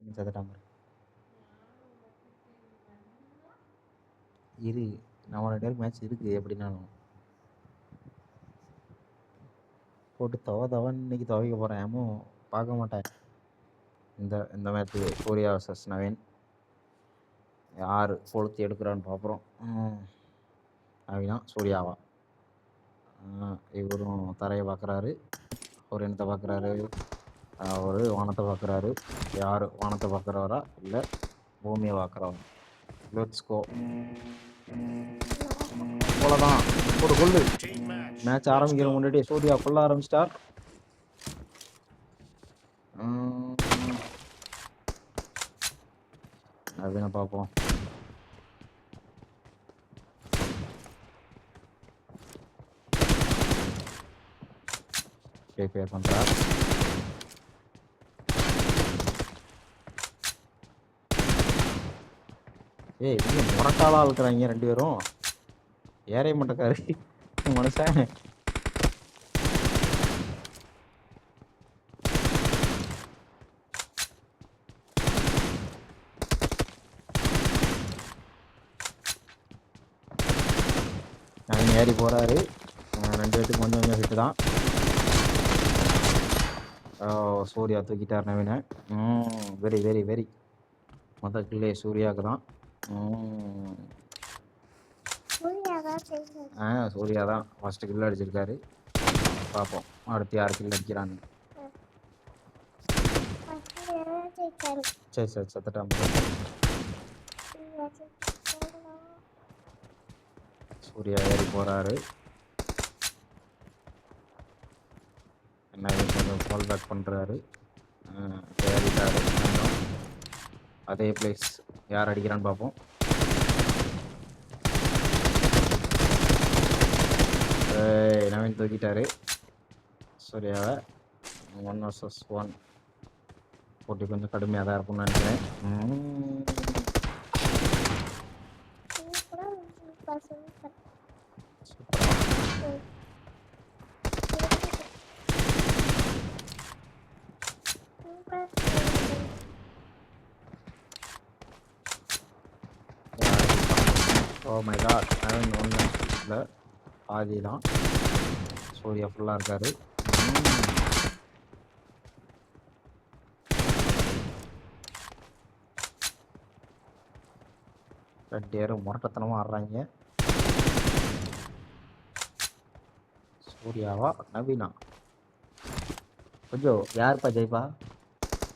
செத்துட்டான் பாரு. இரு நம்ம 2 பேருக்கு மேட்ச் இருக்கு எப்படின்னாலும் போட்டு தவன்னு இன்னைக்கு துவைக்க போகிறேன். ஏமோ பார்க்க மாட்டேன். இந்த மேட்ச் சூர்யா வர்சஸ் நவீன் யார் கொளுத்தி எடுக்கிறான்னு பார்க்குறோம். நவீனா சூர்யாவா? இவரும் தரையை பார்க்குறாரு. அவர் என்னத்தை பார்க்குறாரு? அவர் வானத்தை பார்க்குறாரு. யார் வானத்தை பார்க்குறவரா இல்லை பூமியை பார்க்குறவரா? Let's go. அவ்வளோதான், ஒரு கொள்ளு. மேட்ச் ஆரம்பிக்கிற முன்னாடி சூர்யா கொள்ள ஆரம்பிச்சிட்டார். அப்படின்னு பார்ப்போம். ஷேக் பண்ணுறார். ஏய் இங்கே முரட்டாளாக இருக்கிறாங்க 2 பேரும். ஏறைய மாட்டேக்காரு மனுஷன். நவீன் ஏறி போகிறாரு. 2 பேருக்கு கொஞ்சம் கொஞ்சம் ஹிட்டு தான். சூர்யா தூக்கிட்டார் நவீனை. Very very very. மொத்த கில்லே சூர்யாவுக்கு தான். சூர்யா தான் ஃபர்ஸ்ட் கில் அடிச்சிருக்காரு. பார்ப்போம் அடுத்து யார் கில் அடிக்கிறான்னு. சரி சரி செத்துட்டான். சூர்யா ஏறி போகிறாரு. நவீன் கொஞ்சம் ஃபால் பேக் பண்ணுறாரு. ஏறிட்டாரு. அதே பிளேஸ் யார் அடிக்கிறான்னு பார்ப்போம். நவீன் தூக்கிட்டாரு சூர்யாவை. 1 vs 1 போட்டி கொஞ்சம் கடுமையாக தான் இருக்கும்னு நினைக்கிறேன். ஓ மை காட், நவீன் 1 பாதி தான். சூர்யா ஃபுல்லாக இருக்காரு. ரெண்டு பேரும் முரட்டத்தனமாக ஆடுறாங்க. சூர்யாவா நவீனா? கொஞ்சம் யாருப்பா ஜெயிப்பா?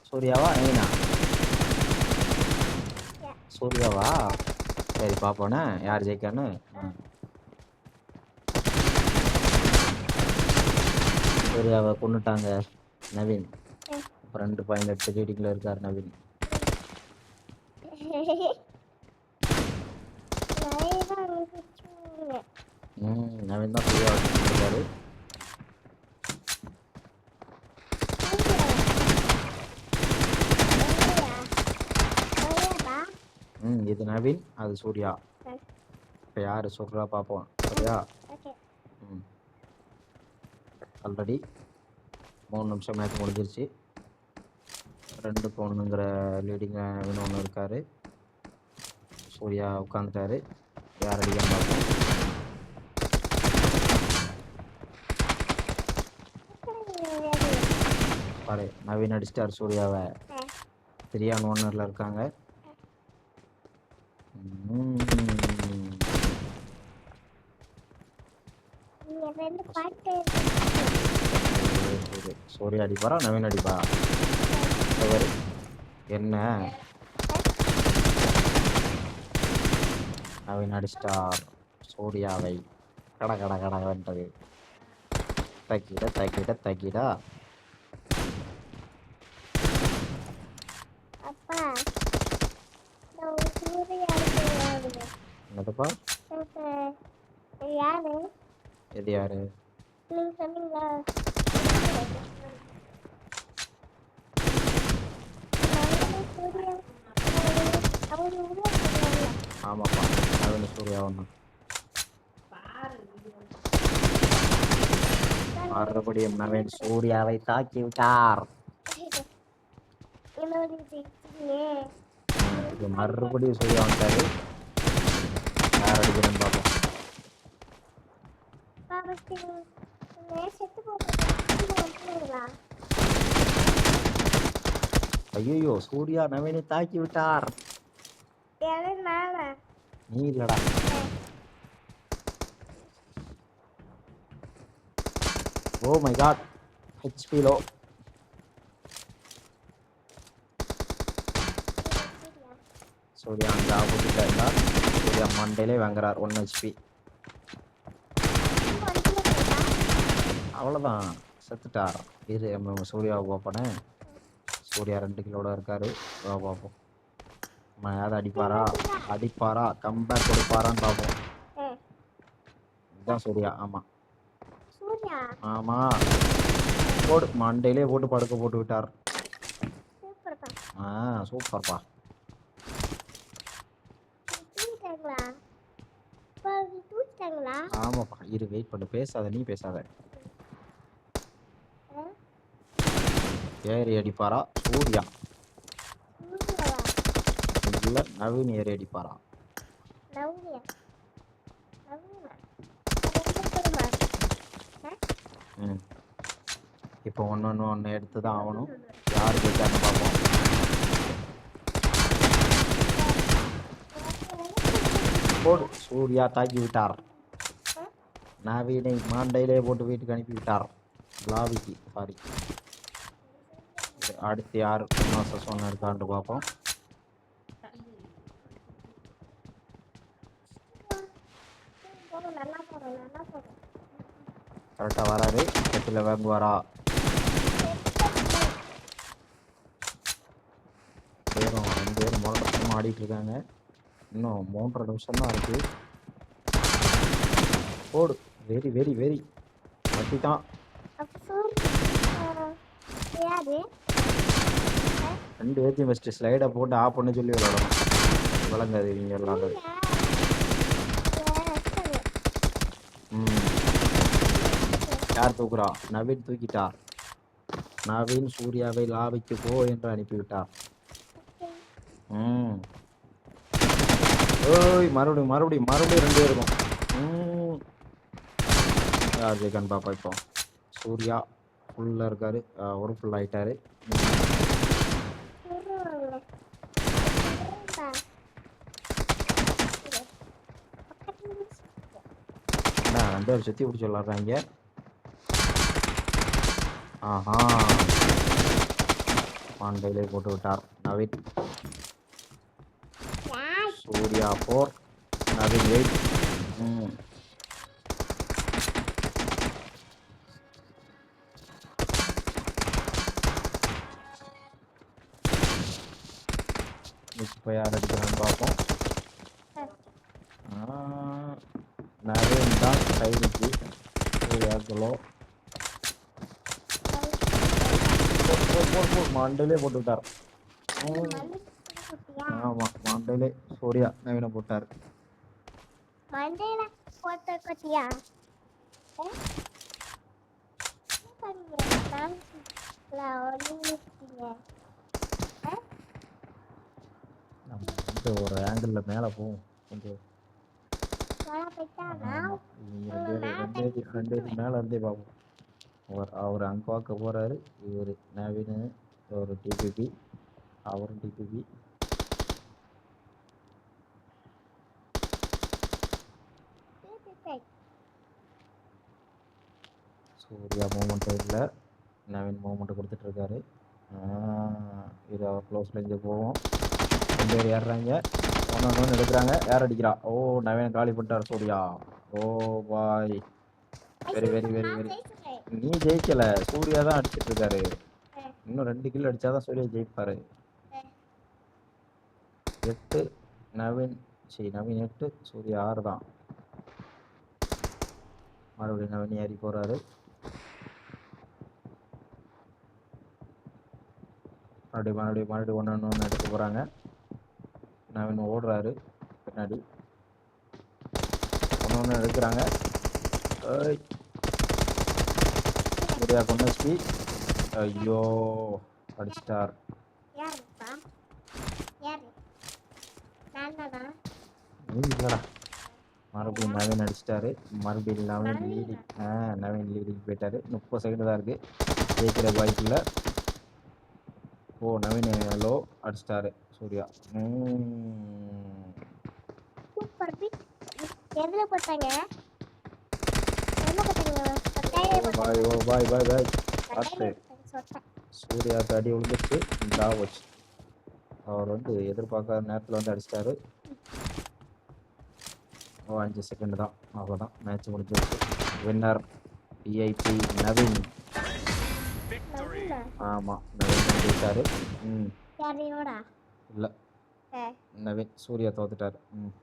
சூர்யாவா நவீனா? சூர்யாவா? சரி பார்ப்போண்ணே யார் ஜெயிக்கான்னு. சூர்யாவை கொண்டுட்டாங்க நவீன். இப்போ 2.8 ரேட்டிங்கில் இருக்கார் நவீன். நவீன் தான் சூர்யா வச்சுருக்காரு. இது நவீன், அது சூர்யா. இப்போ யார் சொல்கிறா பார்ப்போம். சரியா? ஆல்ரெடி 3 நிமிஷம் மேட்ச் முடிஞ்சிருச்சு. 2-1ங்கிற லீடிங் நவீன் ஒன்று இருக்கார். சூர்யா உட்காந்துட்டாரு. யார் அடிக்காம பார்ப்போம். பாரு நவீன் அடிச்சிட்டார் சூர்யாவை. 3-1 இருக்காங்க. சூர்யா அடிப்பாரா நவீன் அடிப்பா? என்ன நவீன் அடிச்சிட்டார் சூர்யாவை. கட கட கடன்றது. தக்கிட தக்கிட தக்கிடா. என்னதுப்பா? எது யாரு? ஆமாப்பா நவீன் சூர்யா ஒன்று. மறுபடியும் நவீன் சூர்யாவை தாக்கி விட்டார். இப்போ மறுபடியும் சூர்யா வந்துட்டாரு. யார் அடிக்கிறேன்னு பார்ப்போம். ஐயோ, சூர்யா நவீனை தாக்கி விட்டார். நீ இல்லடா. Oh my God, HP low. Surya அங்கே ஆப்போசிட்ல இருந்தார். சூர்யா மண்டையிலே வாங்குறார் 1 ஹெச்பி. அவ்வளோதான், செத்துட்டார். இது சூர்யாவை பார்ப்பனே. சூர்யா 2 கிலோட இருக்காரு. பார்ப்போம் யாரும் அடிப்பாரா கம்பேக் கொடுப்பாரான்னு பார்ப்போம். இதுதான் சூர்யா. ஆமா போடு, மண்டையிலே போட்டு படுக்க போட்டு விட்டார். சூப்பர்ப்பா. ஆமாப்பா, இரு வெயிட் பண்ணு, பேசாத, நீ பேசாத. ஏறி அடிப்பாரா சூர்யா? இல்ல நவீன் ஏறி அடிப்பாரா? இப்போ ஒன்று எடுத்து தான் ஆகணும். யார் கேட்டான்னு பார்ப்போம். போடு, சூர்யா தாக்கி விட்டார். நவீனை மாண்டையிலே போட்டு வீட்டுக்கு அனுப்பி விட்டார். லாவிக்கு சாரி. அடுத்து யார் சொன்ன இருக்கான்ட்டு பார்ப்போம். கரெக்டாக வராரு. கட்டில் வாங்குவாரா? பேரும் 2 பேரும் மொழக்கமாக ஆடிட்டு இருக்காங்க. இன்னும் 3.5 நிமிஷம் தான் இருக்கு. போடு, வெரி வெரி வெரி வட்டி தான். 2 பேர்த்தையும் ஃபஸ்ட்டு ஸ்லைடை போட்டு ஆஃப் பண்ண சொல்லி விளையாடணும். விளங்காது இவங்க விளாடுறது. யார் தூக்குறா? நவீன் தூக்கிட்டார். நவீன் சூர்யாவை லாவிக்கு போ என்று அனுப்பிவிட்டார். ஓய், மறுபடியும் 2 இருக்கும். யார் ஜெயிக்கான்னு பாப்பா. இப்போ சூர்யா ஃபுல்லாக இருக்காரு. ஒரு ஃபுல் ஆகிட்டாரு. 2 பேர் சுற்றி பிடிச்சி விளாட்றாங்க. ஆஹா, பாண்டையிலே போட்டு விட்டார் நவீன். சூர்யா 4, நவீன் 8. இப்போ யார் அடிக்கிறான்னு பார்ப்போம். நவீன் தான் கைதிக்கு. சூர்யா கிலோ மண்டையிலே போட்டு விட்டார். ஆமா, மண்டையிலே சூர்யா நவீன போட்டார். ஒரு ஆங்கிள் மேல போகும். கொஞ்சம் 2 மேல இருந்தே பார்ப்போம். அவர் அங்கே பார்க்க போறாரு. இவர் நவீன் ஒரு டிபிபி, அவரும் டிபிபி. சூர்யா மூமெண்ட் இல்லை, நவீன் மூமெண்ட் கொடுத்துட்டு இருக்காரு. இது அவர் க்ளோஸ் ரேஞ்சு போவோம். 2 பேர் ஏறுறாங்க. ஒன்று எடுக்கிறாங்க. யார் அடிக்கிறா? ஓ, நவீன் காலி பண்ணிட்டார் சூர்யா. ஓ பாய், வெரி வெரி வெரி வெரி. நீ ஜெயிக்கல, சூர்யா தான் அடிச்சிட்டு இருக்காரு. இன்னும் 2 கில் அடிச்சாதான் சூர்யா ஜெயிப்பாரு. 8 நவீன் 8, சூர்யா 6 தான். மறுபடியும் நவீன் ஏறி போறாரு. மறுபடியும் ஒன்று எடுத்து போறாங்க. நவீன் ஓடுறாரு பின்னாடி. ஒன்று எடுக்கிறாங்க. சூர்யா கொண்டு ஐயோ அடிச்சிட்டார். இல்லடா. மறுபடியும் நவீன் அடிச்சிட்டாரு. மறுபடியும் நவீன் நவீனா? லீடிங். நவீன் லீடிங் போயிட்டாரு. 30 செகண்ட் தான் இருக்கு. ஜெயிக்கிற வாய்ப்பில்ல. ஓ நவீன் லோ அடிச்சிட்டாரு சூர்யா. Super big. எதுல போட்டாங்க? எதுல போட்டாங்க? ஓ சொட்டையிலே பாய் போட்டாங்க. ஓ பாய் பாய் பாய். சொட்டையிலே பார்த்து போட்டாங்க, சொட்டை. சூர்யாவுக்கு அடி விழுந்துச்சு. டாவச் அவர் எதிர்பார்க்காத நேரத்தில் அடிச்சிட்டாரு. ஓ 5 செகண்ட் தான். அவ்வளோதான் மேட்ச் முடிஞ்சிருச்சு. Winner VIP Naveen. நவீனா? ஆமாம் நவீன் ஜெயிச்சாரு. ம் யாரையோடா? இல்லை நவீன் சூர்யா தோத்துட்டார். ம்